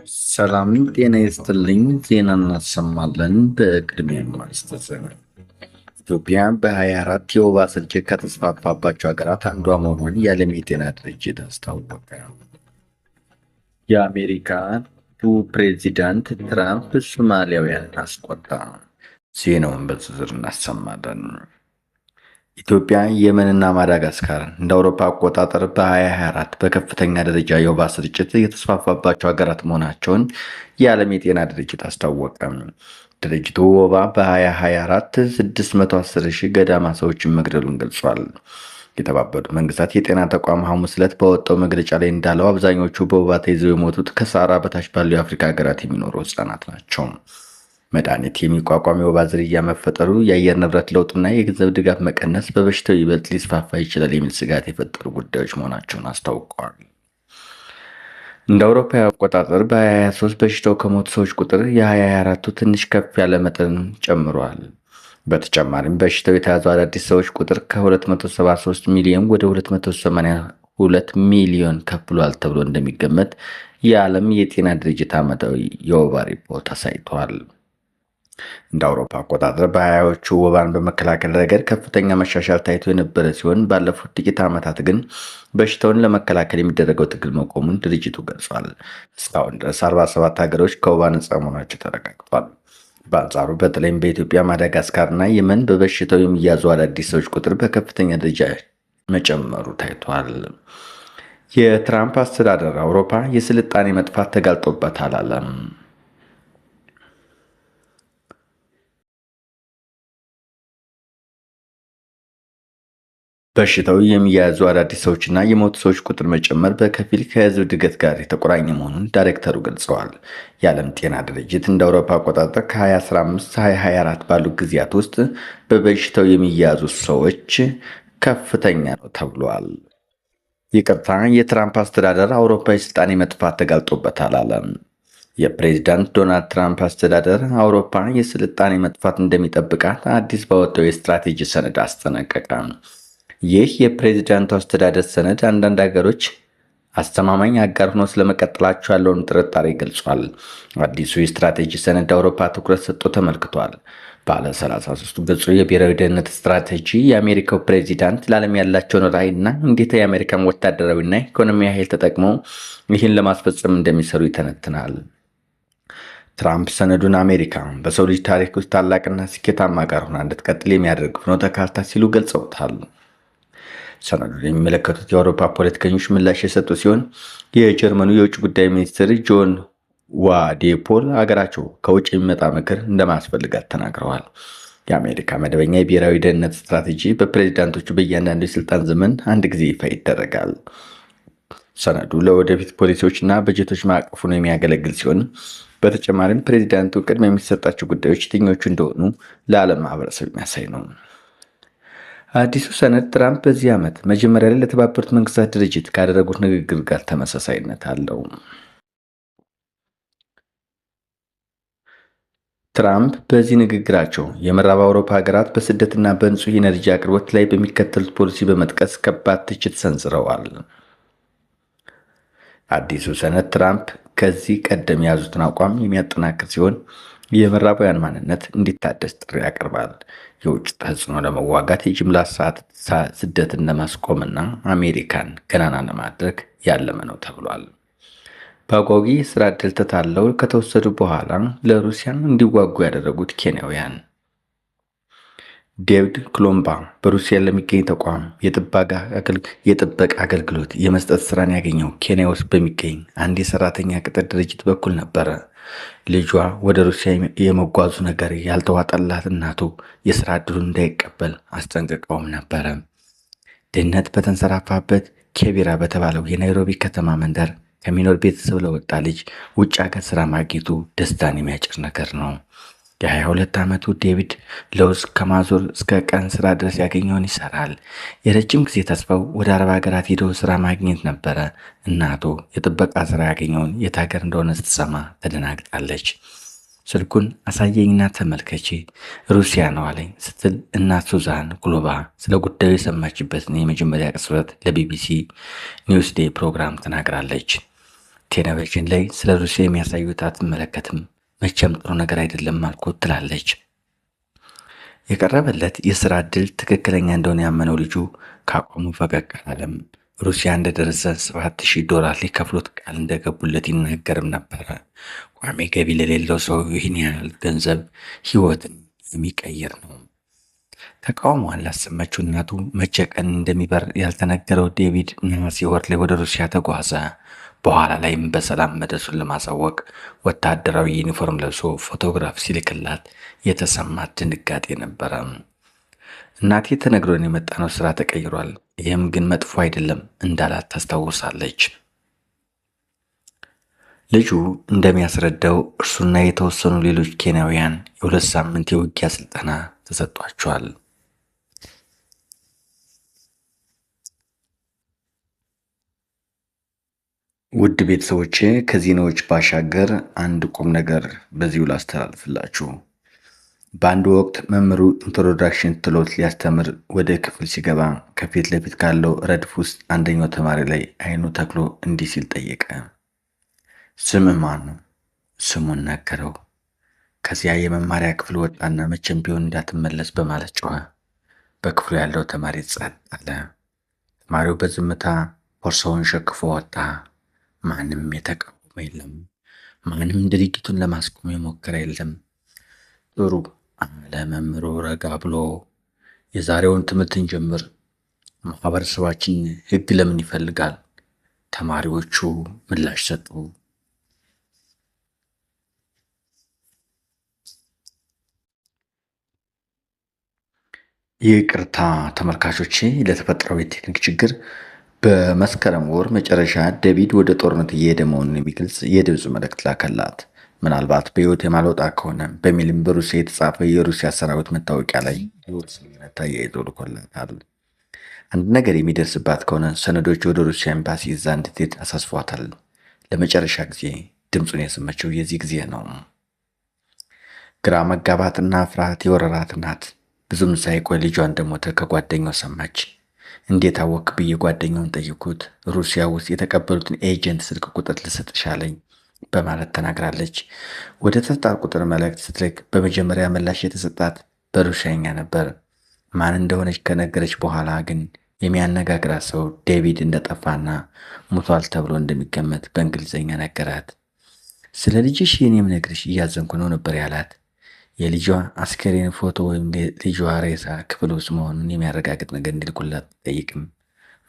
ሰላም ጤና ይስጥልኝ። ዜና እናሰማለን። በቅድሚያ ማስተ ዜና ኢትዮጵያ በ24 የወባ ስርጭት ከተስፋፋባቸው ሀገራት አንዷ መሆኗን የዓለም የጤና ድርጅት አስታወቀ። የአሜሪካኑ ፕሬዚዳንት ትራምፕ ሶማሊያውያንን አስቆጣ። ዜናውን በዝርዝር እናሰማለን። ኢትዮጵያ፣ የመንና ማዳጋስካር እንደ አውሮፓ አቆጣጠር በ2024 በከፍተኛ ደረጃ የወባ ስርጭት የተስፋፋባቸው ሀገራት መሆናቸውን የዓለም የጤና ድርጅት አስታወቀ። ድርጅቱ ወባ በ2024 610 ሺህ ገዳማ ሰዎችን መግደሉን ገልጿል። የተባበሩት መንግስታት የጤና ተቋም ሐሙስ ዕለት ባወጣው መግለጫ ላይ እንዳለው አብዛኞቹ በወባ ተይዘው የሞቱት ከሰሃራ በታች ባሉ የአፍሪካ ሀገራት የሚኖሩ ህጻናት ናቸው። መድኃኒት የሚቋቋም የወባ ዝርያ መፈጠሩ፣ የአየር ንብረት ለውጥና የገንዘብ ድጋፍ መቀነስ በበሽታው ይበልጥ ሊስፋፋ ይችላል የሚል ስጋት የፈጠሩ ጉዳዮች መሆናቸውን አስታውቀዋል። እንደ አውሮፓ አቆጣጠር በ2023 በሽታው ከሞቱ ሰዎች ቁጥር የ2024ቱ ትንሽ ከፍ ያለ መጠን ጨምሯል። በተጨማሪም በሽታው የተያዙ አዳዲስ ሰዎች ቁጥር ከ273 ሚሊዮን ወደ 282 ሚሊዮን ከፍ ብሏል ተብሎ እንደሚገመት የዓለም የጤና ድርጅት ዓመታዊ የወባ ሪፖርት አሳይቷል። እንደ አውሮፓ አቆጣጠር በ20ዎቹ ወባን በመከላከል ረገድ ከፍተኛ መሻሻል ታይቶ የነበረ ሲሆን ባለፉት ጥቂት ዓመታት ግን በሽታውን ለመከላከል የሚደረገው ትግል መቆሙን ድርጅቱ ገልጿል። እስካሁን ድረስ 47 ሀገሮች ከወባ ነጻ መሆናቸው ተረጋግጧል። በአንጻሩ በተለይም በኢትዮጵያ፣ ማዳጋስካር እና የመን በበሽታው የሚያዙ አዳዲስ ሰዎች ቁጥር በከፍተኛ ደረጃ መጨመሩ ታይቷል። የትራምፕ አስተዳደር አውሮፓ የስልጣኔ መጥፋት ተጋልጦበታል አለም። በሽታው የሚያዙ አዳዲስ ሰዎችና የሞቱ ሰዎች ቁጥር መጨመር በከፊል ከህዝብ ድገት ጋር የተቆራኘ መሆኑን ዳይሬክተሩ ገልጸዋል። የዓለም ጤና ድርጅት እንደ አውሮፓ አቆጣጠር ከ2015-2024 ባሉ ጊዜያት ውስጥ በበሽታው የሚያዙ ሰዎች ከፍተኛ ነው ተብሏል። ይቅርታ፣ የትራምፕ አስተዳደር አውሮፓ የስልጣኔ መጥፋት ተጋልጦበታል አለ። የፕሬዚዳንት ዶናልድ ትራምፕ አስተዳደር አውሮፓ የስልጣኔ መጥፋት እንደሚጠብቃት አዲስ ባወጣው የስትራቴጂ ሰነድ አስጠነቀቀ። ይህ የፕሬዚዳንቱ አስተዳደር ሰነድ አንዳንድ ሀገሮች አስተማማኝ አጋር ሆኖ ስለመቀጠላቸው ያለውን ጥርጣሬ ገልጿል። አዲሱ የስትራቴጂ ሰነድ አውሮፓ ትኩረት ሰጥቶ ተመልክቷል። ባለ 33 ገጹ የብሔራዊ ደህንነት ስትራቴጂ የአሜሪካው ፕሬዚዳንት ለዓለም ያላቸውን ራዕይና እንዴት የአሜሪካን ወታደራዊና ኢኮኖሚያዊ ኃይል ተጠቅመው ይህን ለማስፈጸም እንደሚሰሩ ይተነትናል። ትራምፕ ሰነዱን አሜሪካ በሰው ልጅ ታሪክ ውስጥ ታላቅና ስኬታማ አጋር ሆና እንድትቀጥል የሚያደርግ ፍኖተ ካርታ ሲሉ ገልጸውታል። ሰነዱን የሚመለከቱት የአውሮፓ ፖለቲከኞች ምላሽ የሰጡ ሲሆን የጀርመኑ የውጭ ጉዳይ ሚኒስትር ጆን ዋዴፖል አገራቸው ከውጭ የሚመጣ ምክር እንደማያስፈልጋት ተናግረዋል። የአሜሪካ መደበኛ የብሔራዊ ደህንነት ስትራቴጂ በፕሬዚዳንቶቹ በእያንዳንዱ የስልጣን ዘመን አንድ ጊዜ ይፋ ይደረጋል። ሰነዱ ለወደፊት ፖሊሲዎችና በጀቶች ማዕቀፍ ሆኖ የሚያገለግል ሲሆን በተጨማሪም ፕሬዚዳንቱ ቅድሚያ የሚሰጣቸው ጉዳዮች የትኞቹ እንደሆኑ ለዓለም ማህበረሰብ የሚያሳይ ነው። አዲሱ ሰነድ ትራምፕ በዚህ ዓመት መጀመሪያ ላይ ለተባበሩት መንግስታት ድርጅት ካደረጉት ንግግር ጋር ተመሳሳይነት አለው። ትራምፕ በዚህ ንግግራቸው የምዕራብ አውሮፓ ሀገራት በስደትና በንጹህ ኢነርጂ አቅርቦት ላይ በሚከተሉት ፖሊሲ በመጥቀስ ከባድ ትችት ሰንዝረዋል። አዲሱ ሰነድ ትራምፕ ከዚህ ቀደም የያዙትን አቋም የሚያጠናክር ሲሆን የምዕራባውያን ማንነት እንዲታደስ ጥሪ ያቀርባል። የውጭ ተጽዕኖ ለመዋጋት የጅምላ ስደትን ለማስቆምና አሜሪካን ገናና ለማድረግ ያለመ ነው ተብሏል። በአጓጊ የስራ ዕድል ተታለው ከተወሰዱ በኋላ ለሩሲያ እንዲዋጉ ያደረጉት ኬንያውያን ዴቪድ ክሎምባ በሩሲያ ለሚገኝ ተቋም የጥበቃ አገልግሎት የመስጠት ስራን ያገኘው ኬንያ ውስጥ በሚገኝ አንድ የሰራተኛ ቅጥር ድርጅት በኩል ነበረ። ልጇ ወደ ሩሲያ የመጓዙ ነገር ያልተዋጠላት እናቱ የስራ ዕድሉን እንዳይቀበል አስጠንቅቀውም ነበረ። ድህነት በተንሰራፋበት ኬቢራ በተባለው የናይሮቢ ከተማ መንደር ከሚኖር ቤተሰብ ለወጣ ልጅ ውጭ ሀገር ስራ ማግኘቱ ደስታን የሚያጭር ነገር ነው። የ22 ዓመቱ ዴቪድ ለውዝ ከማዞር እስከ ቀን ስራ ድረስ ያገኘውን ይሰራል። የረጅም ጊዜ ተስፋው ወደ አረብ ሀገራት ሄዶ ስራ ማግኘት ነበረ። እናቱ የጥበቃ ስራ ያገኘውን የት ሀገር እንደሆነ ስትሰማ ተደናግጣለች። ስልኩን አሳየኝና ተመልከቼ ሩሲያ ነው አለኝ ስትል እናት ሱዛን ግሎባ ስለ ጉዳዩ የሰማችበትን የመጀመሪያ ቅጽበት ለቢቢሲ ኒውስዴይ ፕሮግራም ተናግራለች። ቴሌቪዥን ላይ ስለ ሩሲያ የሚያሳዩት አትመለከትም። መቼም ጥሩ ነገር አይደለም አልኩት ትላለች። የቀረበለት የሥራ ዕድል ትክክለኛ እንደሆነ ያመነው ልጁ ከአቋሙ ፈቀቅ አላለም። ሩሲያ እንደደረሰ $7000 ሊከፍሉት ቃል እንደገቡለት ይናገርም ነበረ። ቋሚ ገቢ ለሌለው ሰው ይህን ያህል ገንዘብ ሕይወትን የሚቀይር ነው። ተቃውሟን ላሰማችው እናቱ መቼ ቀን እንደሚበር ያልተነገረው ዴቪድ ነሐሴ ወር ላይ ወደ ሩሲያ ተጓዘ። በኋላ ላይም በሰላም መድረሱን ለማሳወቅ ወታደራዊ ዩኒፎርም ለብሶ ፎቶግራፍ ሲልክላት የተሰማት ድንጋጤ ነበረ። እናቴ ተነግሮን የመጣነው ስራ ተቀይሯል፣ ይህም ግን መጥፎ አይደለም እንዳላት ታስታውሳለች። ልጁ እንደሚያስረዳው እርሱና የተወሰኑ ሌሎች ኬንያውያን የ2 ሳምንት የውጊያ ስልጠና ተሰጥቷቸዋል። ውድ ቤተሰቦቼ ከዜናዎች ባሻገር አንድ ቁም ነገር በዚሁ ላስተላልፍላችሁ። በአንድ ወቅት መምህሩ ኢንትሮዳክሽን ትሎት ሊያስተምር ወደ ክፍል ሲገባ ከፊት ለፊት ካለው ረድፍ ውስጥ አንደኛው ተማሪ ላይ አይኑ ተክሎ እንዲህ ሲል ጠየቀ። ስምህ ማን ነው? ስሙን ነገረው። ከዚያ የመማሪያ ክፍል ወጣና መቼም ቢሆን እንዳትመለስ በማለት ጮኸ። በክፍሉ ያለው ተማሪ ጸጥ አለ። ተማሪው በዝምታ ቦርሳውን ሸክፎ ወጣ። ማንም የተቃወመ የለም። ማንም ድርጊቱን ለማስቆም የሞከረ የለም። ጥሩ አለ መምህሩ ረጋ ብሎ። የዛሬውን ትምህርት እንጀምር። ማህበረሰባችን ሕግ ለምን ይፈልጋል? ተማሪዎቹ ምላሽ ሰጡ። ይቅርታ ተመልካቾቼ ለተፈጠረው የቴክኒክ ችግር። በመስከረም ወር መጨረሻ ዴቪድ ወደ ጦርነት እየሄደ መሆኑን የሚገልጽ የድምፅ መልእክት ላከላት። ምናልባት በሕይወት የማልወጣ ከሆነ በሚልም በሩሲያ የተጻፈ የሩሲያ ሰራዊት መታወቂያ ላይ ሕይወት ስምምነት ተያይዞ ልኮላታል። አንድ ነገር የሚደርስባት ከሆነ ሰነዶች ወደ ሩሲያ ኤምባሲ ይዛ እንድትሄድ አሳስፏታል። ለመጨረሻ ጊዜ ድምፁን የሰማችው የዚህ ጊዜ ነው። ግራ መጋባትና ፍርሃት የወረራት ናት። ብዙም ሳይቆይ ልጇ እንደሞተ ከጓደኛው ሰማች። እንዴት አወቅ ብዬ ጓደኛውን ጠይኩት። ሩሲያ ውስጥ የተቀበሉትን ኤጀንት ስልክ ቁጥር ልሰጥሽ አለኝ በማለት ተናግራለች። ወደ ተሰጣት ቁጥር መልእክት ስትልክ በመጀመሪያ ምላሽ የተሰጣት በሩሲያኛ ነበር። ማን እንደሆነች ከነገረች በኋላ ግን የሚያነጋግራት ሰው ዴቪድ እንደጠፋና ሙቷል ተብሎ እንደሚገመት በእንግሊዝኛ ነገራት። ስለ ልጅሽ የኔም ነግርሽ እያዘንኩ ነው ነበር ያላት። የልጇ አስከሬን ፎቶ ወይም ልጇ ሬሳ ክፍል ውስጥ መሆኑን የሚያረጋግጥ ነገር እንዲልኩላት ጠይቅም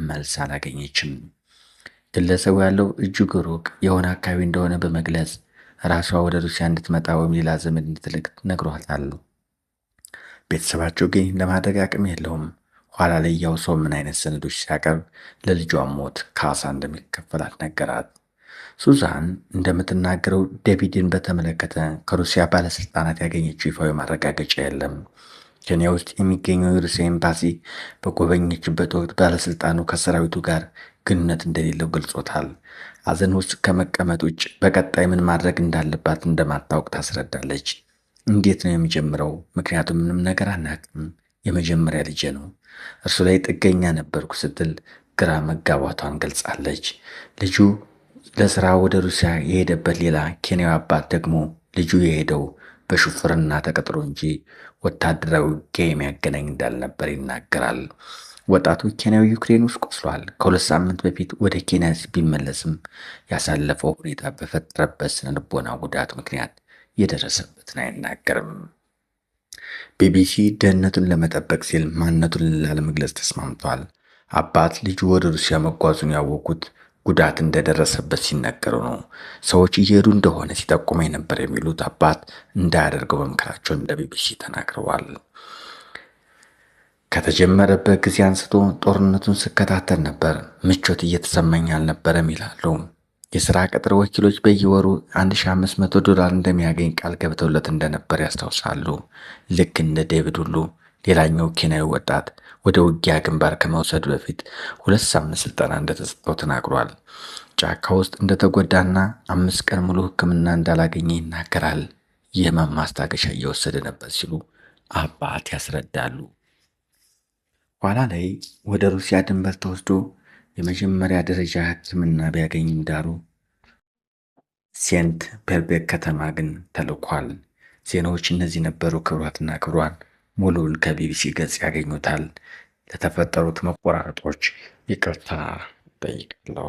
መልስ አላገኘችም። ግለሰቡ ያለው እጅግ ሩቅ የሆነ አካባቢ እንደሆነ በመግለጽ ራሷ ወደ ሩሲያ እንድትመጣ ወይም ሌላ ዘመድ እንድትልክ ነግሯታል። ቤተሰባቸው ግን ለማድረግ አቅም የለውም። ኋላ ላይ ያው ሰው ምን አይነት ሰነዶች ሲያቀርብ ለልጇ ሞት ካሳ እንደሚከፈላት ነገራት። ሱዛን እንደምትናገረው ዴቪድን በተመለከተ ከሩሲያ ባለስልጣናት ያገኘችው ይፋዊ ማረጋገጫ የለም። ኬንያ ውስጥ የሚገኘው የሩሲያ ኤምባሲ በጎበኘችበት ወቅት ባለስልጣኑ ከሰራዊቱ ጋር ግንኙነት እንደሌለው ገልጾታል። ሐዘን ውስጥ ከመቀመጥ ውጭ በቀጣይ ምን ማድረግ እንዳለባት እንደማታውቅ ታስረዳለች። እንዴት ነው የሚጀምረው? ምክንያቱም ምንም ነገር አናውቅም። የመጀመሪያ ልጄ ነው። እርሱ ላይ ጥገኛ ነበርኩ ስትል ግራ መጋባቷን ገልጻለች። ልጁ ለስራ ወደ ሩሲያ የሄደበት ሌላ ኬንያዊ አባት ደግሞ ልጁ የሄደው በሹፍርና ተቀጥሮ እንጂ ወታደራዊ ውጊያ የሚያገናኝ እንዳልነበር ይናገራል። ወጣቱ ኬንያዊ ዩክሬን ውስጥ ቆስሏል። ከ2 ሳምንት በፊት ወደ ኬንያ ቢመለስም ያሳለፈው ሁኔታ በፈጠረበት ስነልቦና ጉዳት ምክንያት የደረሰበትን አይናገርም። ቢቢሲ ደህንነቱን ለመጠበቅ ሲል ማንነቱን ላለመግለጽ ተስማምቷል። አባት ልጁ ወደ ሩሲያ መጓዙን ያወቁት ጉዳት እንደደረሰበት ሲነገሩ ነው። ሰዎች እየሄዱ እንደሆነ ሲጠቁመኝ ነበር የሚሉት አባት እንዳያደርገው በምክራቸውን ለቢቢሲ ተናግረዋል። ከተጀመረበት ጊዜ አንስቶ ጦርነቱን ስከታተል ነበር። ምቾት እየተሰማኝ አልነበረም ይላሉ። የሥራ ቅጥር ወኪሎች በየወሩ $1500 እንደሚያገኝ ቃል ገብተውለት እንደነበር ያስታውሳሉ። ልክ እንደ ዴቪድ ሁሉ ሌላኛው ኬንያዊ ወጣት ወደ ውጊያ ግንባር ከመውሰዱ በፊት 2 ሳምንት ስልጠና እንደተሰጠው ተናግሯል። ጫካ ውስጥ እንደተጎዳና 5 ቀን ሙሉ ሕክምና እንዳላገኘ ይናገራል። የህመም ማስታገሻ እየወሰደ ነበር ሲሉ አባት ያስረዳሉ። ኋላ ላይ ወደ ሩሲያ ድንበር ተወስዶ የመጀመሪያ ደረጃ ሕክምና ቢያገኝም ዳሩ ሴንት ፔተርስበርግ ከተማ ግን ተልኳል። ዜናዎች እነዚህ ነበሩ። ክቡራትና ክቡራን ሙሉውን ከቢቢሲ ገጽ ያገኙታል። ለተፈጠሩት መቆራረጦች ይቅርታ ጠይቃለሁ።